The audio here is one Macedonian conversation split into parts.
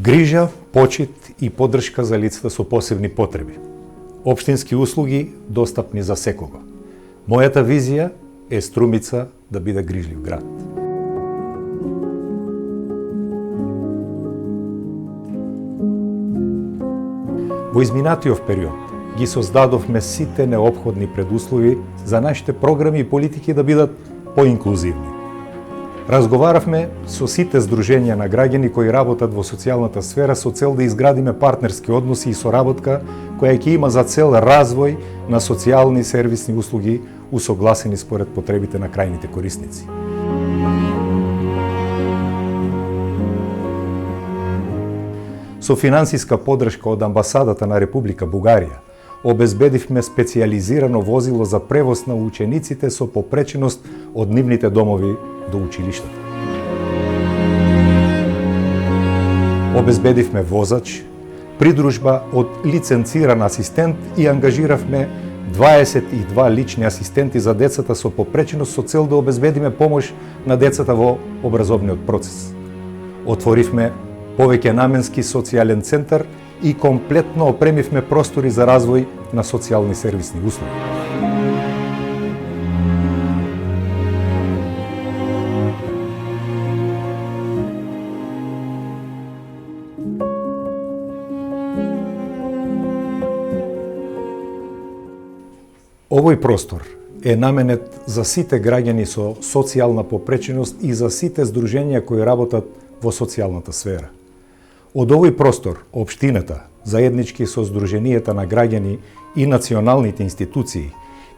Грижа, почит и поддршка за лицата со посебни потреби. Општински услуги достапни за секого. Мојата визија е Струмица да биде грижлив град. Во изминатиот период ги создадовме сите неопходни предуслови за нашите програми и политики да бидат поинклузивни. Разговаравме со сите здруженија на граѓани кои работат во социјалната сфера со цел да изградиме партнерски односи и соработка која ќе има за цел развој на социјални сервисни услуги усогласени според потребите на крајните корисници. Со финансиска поддршка од Амбасадата на Република Бугарија обезбедивме специјализирано возило за превоз на учениците со попреченост од нивните домови до училиштата. Обезбедивме возач, придружба од лиценциран асистент и ангажиравме 22 лични асистенти за децата со попреченост со цел да обезбедиме помош на децата во образовниот процес. Отворивме повеќе наменски социјален центар и комплетно опремивме простори за развој на социјални сервисни услуги. Овој простор е наменет за сите граѓани со социјална попреченост и за сите здруженија кои работат во социјалната сфера. Од овој простор, општината, заеднички со здруженијата на граѓани и националните институции,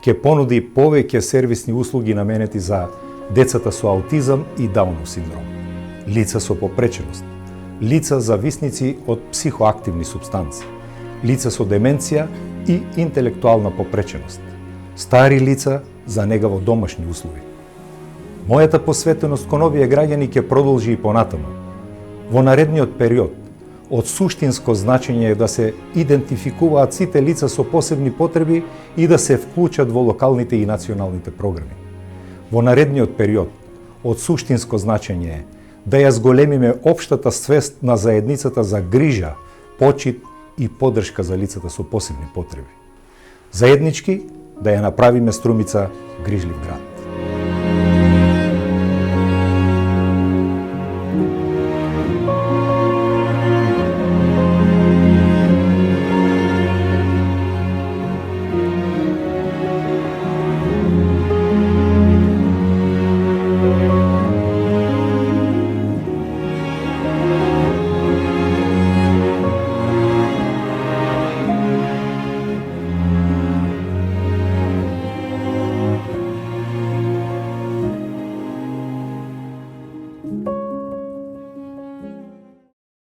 ќе понуди повеќе сервисни услуги наменети за децата со аутизам и Даунов синдром, лица со попреченост, лица зависници од психоактивни супстанци, лица со деменција и интелектуална попреченост, стари лица за нега во домашни услови. Мојата посветеност кон овие граѓани ќе продолжи и понатаму. Во наредниот период, од суштинско значење е да се идентификуваат сите лица со посебни потреби и да се вклучат во локалните и националните програми. Во наредниот период, од суштинско значење е да ја зголемиме општата свест на заедницата за грижа, почит и поддршка за лицата со посебни потреби. Заеднички да ја направиме Струмица грижлив град.